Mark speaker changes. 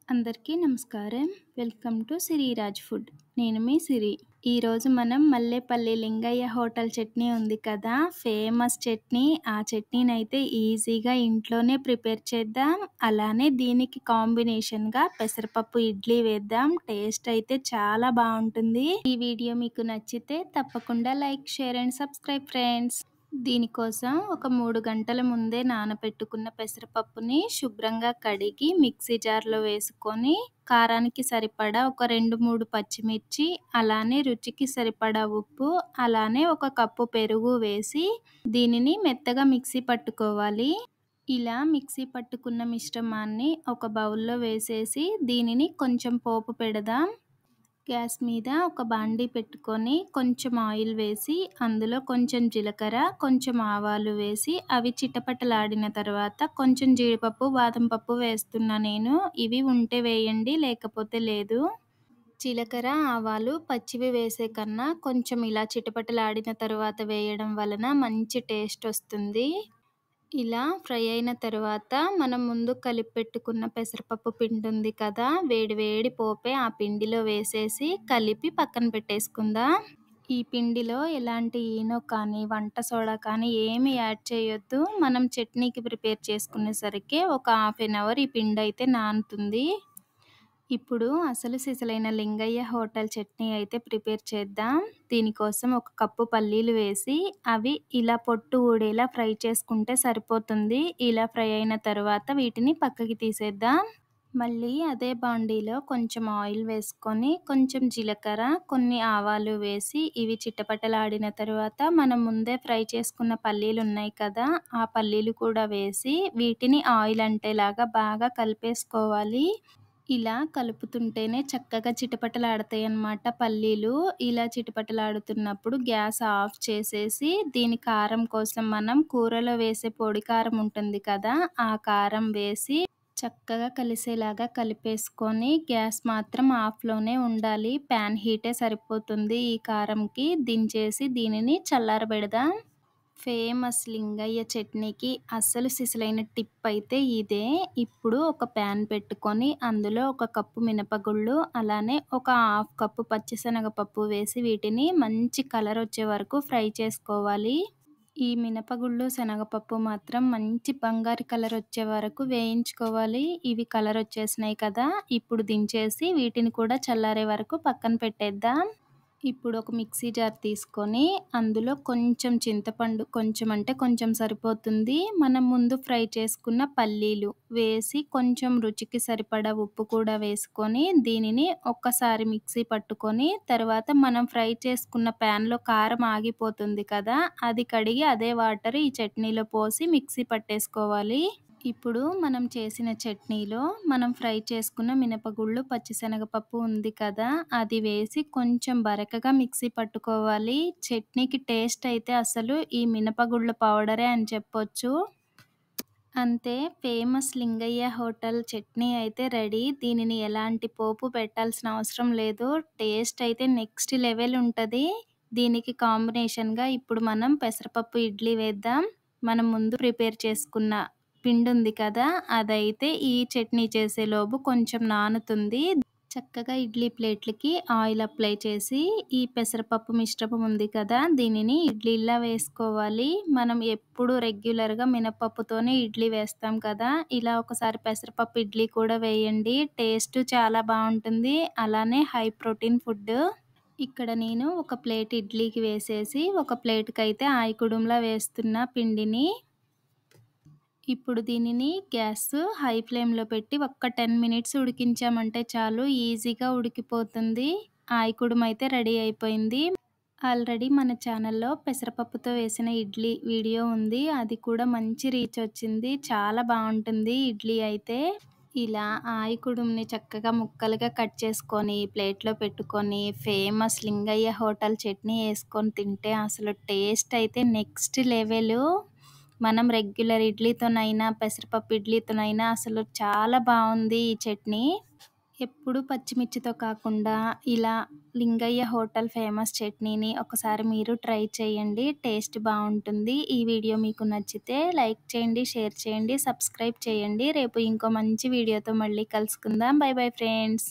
Speaker 1: అందరికీ నమస్కారం. Welcome to Siriraj food. నేను మీ సిరి. ఈరోజు మనం మల్లేపల్లి లింగయ్య హోటల్ చట్నీ ఉంది కదా! ఫేమస్ చట్నీ. ఆ చట్నీనైతే ఈజీగా ఇంట్లోనే ప్రిపేర్ చేద్దాం. అలానే దీనికి కాంబినేషన్‌గా పెసరపప్పు ఇడ్లీ వేద్దాం. టేస్ట్ అయితే చాలా బావుంటుంది. ఈ వీడియో మీకు నచ్చితే తప్పకుండా like, share and subscribe friends. దీనికోసం ఒక 3 గంటల ముందే నానబెట్టుకున్న పెసరపప్పుని శుభ్రంగా కడిగి మిక్సీ జార్‌లో వేసుకొని, కారానికి సరిపడా ఒక 2, 3 పచ్చిమిర్చి, అలానే రుచికి సరిపడా ఉప్పు, అలానే ఒక కప్పు పెరుగు వేసి దీనిని మెత్తగా మిక్సీ పట్టుకోవాలి. ఇలా మిక్సీ పట్టుకున్న మిశ్రమాన్ని ఒక బౌల్‌లో వేసేసి దీనిని కొంచెం పోపు పెడదాం. గ్యాస్ మీద ఒక బాండీ పెట్టుకొని కొంచెం ఆయిల్ వేసి అందులో కొంచెం జీలకర్ర, కొంచెం ఆవాలు వేసి అవి చిటపటలాడిన తర్వాత కొంచెం జీడిపప్పు, బాదం పప్పు వేస్తున్నా నేను. ఇవి ఉంటే వేయండి లేకపోతే లేదు. జీలకర్ర, ఆవాలు పచ్చివి వేసే కన్నా కొంచెం ఇలా చిటపటలాడిన తర్వాత వేయడం వలన మంచి టేస్ట్ వస్తుంది. ఇలా ఫ్రై అయిన తరువాత మనం ముందు కలిపి పెట్టుకున్న పెసరపప్పు పిండి ఉంది కదా! వేడి వేడి పోపే ఆ పిండిలో వేసేసి కలిపి పక్కన పెట్టేసుకుందాం. ఈ పిండిలో ఎలాంటి ఈనో కానీ, వంట సోడా కానీ ఏమి యాడ్ చేయొద్దు. మనం చట్నీకి ప్రిపేర్ చేసుకునేసరికే ఒక హాఫ్ ఎన్ అవర్ ఈ పిండయితే నానుతుంది. ఇప్పుడు అసలు సిసలైన లింగయ్య హోటల్ చట్నీ అయితే ప్రిపేర్ చేద్దాం. దీనికోసం ఒక కప్పు పల్లీలు వేసి అవి ఇలా పొట్టు ఊడేలా ఫ్రై చేసుకుంటే సరిపోతుంది. ఇలా ఫ్రై అయిన తరువాత వీటిని పక్కకి తీసేద్దాం. మళ్ళీ అదే బాండీలో కొంచెం ఆయిల్ వేసుకొని, కొంచెం జీలకర్ర, కొన్ని ఆవాలు వేసి ఇవి చిటపటలాడిన తరువాత మనం ముందే ఫ్రై చేసుకున్న పల్లీలున్నాయి కదా! ఆ పల్లీలు కూడా వేసి వీటిని ఆయిల్ అంటేలాగా బాగా కలిపేసుకోవాలి. ఇలా కలుపుతుంటేనే చక్కగా చిటపటలాడతాయన్నమాట పల్లీలు. ఇలా చిటపటలాడుతున్నప్పుడు గ్యాస్ ఆఫ్ చేసేసి దీని కారం కోసం మనం కూరలో వేసే పొడి కారం ఉంటుంది కదా! ఆ కారం వేసి చక్కగా కలిసేలాగా కలిపేసుకొని గ్యాస్ మాత్రం ఆఫ్‌లోనే ఉండాలి. ప్యాన్ హీటే సరిపోతుంది ఈ కారంకి. దించేసి దీనిని చల్లారబెడదాం. ఫేమస్ లింగయ్య చట్నీకి అస్సలు సిసలైన టిప్ అయితే ఇదే. ఇప్పుడు ఒక ప్యాన్ పెట్టుకొని అందులో ఒక కప్పు మినపగుళ్ళు, అలానే ఒక హాఫ్ కప్పు పచ్చిశనగపప్పు వేసి వీటిని మంచి కలర్ వచ్చే వరకు ఫ్రై చేసుకోవాలి. ఈ మినపగుళ్ళు, శనగపప్పు మాత్రం మంచి బంగారు కలర్ వచ్చే వరకు వేయించుకోవాలి. ఇవి కలర్ వచ్చేసినాయి కదా! ఇప్పుడు దించేసి వీటిని కూడా చల్లారే వరకు పక్కన పెట్టేద్దాం. ఇప్పుడు ఒక మిక్సీ జార్ తీసుకొని అందులో కొంచెం చింతపండు, కొంచెం అంటే కొంచెం సరిపోతుంది. మనం ముందు ఫ్రై చేసుకున్న పల్లీలు వేసి కొంచెం రుచికి సరిపడా ఉప్పు కూడా వేసుకొని దీనిని ఒక్కసారి మిక్సీ పట్టుకొని తర్వాత మనం ఫ్రై చేసుకున్న ప్యాన్‌లో కారం ఆగిపోతుంది కదా! అది కడిగి అదే వాటర్ ఈ చట్నీలో పోసి మిక్సీ పట్టేసుకోవాలి. ఇప్పుడు మనం చేసిన చట్నీలో మనం ఫ్రై చేసుకున్న మినపగుళ్ళు, పచ్చిశనగపప్పు ఉంది కదా! అది వేసి కొంచెం బరకగా మిక్సీ పట్టుకోవాలి. చట్నీకి టేస్ట్ అయితే అసలు ఈ మినపగుళ్ళ పౌడరే అని చెప్పొచ్చు. అంతే, ఫేమస్ లింగయ్య హోటల్ చట్నీ అయితే రెడీ. దీనిని ఎలాంటి పోపు పెట్టాల్సిన అవసరం లేదు. టేస్ట్ అయితే నెక్స్ట్ లెవెల్ ఉంటది. దీనికి కాంబినేషన్‌గా ఇప్పుడు మనం పెసరపప్పు ఇడ్లీ వేద్దాం. మనం ముందు ప్రిపేర్ చేసుకున్న పిండుంది కదా! అదైతే ఈ చట్నీ చేసేలోపు కొంచెం నానుతుంది. చక్కగా ఇడ్లీ ప్లేట్‌లకి ఆయిల్ అప్లై చేసి, ఈ పెసరపప్పు మిశ్రమం ఉంది కదా! దీనిని ఇడ్లీలా వేసుకోవాలి. మనం ఎప్పుడు రెగ్యులర్‌గా మినపప్పుతోనే ఇడ్లీ వేస్తాం కదా! ఇలా ఒకసారి పెసరపప్పు ఇడ్లీ కూడా వేయండి. టేస్ట్ చాలా బావుంటుంది. అలానే హై ప్రోటీన్ ఫుడ్డు. ఇక్కడ నేను ఒక ప్లేట్ ఇడ్లీకి వేసేసి, ఒక ప్లేట్‌కైతే ఆయకుడుంలా వేస్తున్నా పిండిని. ఇప్పుడు దీనిని గ్యాస్ హై ఫ్లేమ్‌లో పెట్టి ఒక్క 10 మినిట్స్ ఉడికించామంటే చాలు, ఈజీగా ఉడికిపోతుంది. ఆయకుడుం అయితే రెడీ అయిపోయింది. ఆల్రెడీ మన ఛానల్‌లో పెసరపప్పుతో వేసిన ఇడ్లీ వీడియో ఉంది. అది కూడా మంచి రీచ్ వచ్చింది. చాలా బావుంటుంది ఇడ్లీ అయితే. ఇలా ఆయకుడుంని చక్కగా ముక్కలుగా కట్ చేసుకొని, ప్లేట్‌లో పెట్టుకొని, ఫేమస్ లింగయ్య హోటల్ చట్నీ యేసుకొని తింటే అసలు టేస్ట్ అయితే నెక్స్ట్ లెవెలు. మనం రెగ్యులర్ ఇడ్లీతోనైనా, పెసరపప్పు ఇడ్లీతోనైనా అసలు చాలా బావుంది ఈ చట్నీ. ఎప్పుడు పచ్చిమిర్చితో కాకుండా ఇలా లింగయ్య హోటల్ ఫేమస్ చట్నీని ఒకసారి మీరు ట్రై చేయండి. టేస్ట్ బావుంటుంది. ఈ వీడియో మీకు నచ్చితే లైక్ చేయండి, షేర్ చేయండి, సబ్స్క్రైబ్ చేయండి. రేపు ఇంకో మంచి వీడియోతో మళ్ళీ కలుసుకుందాం. By bye friends.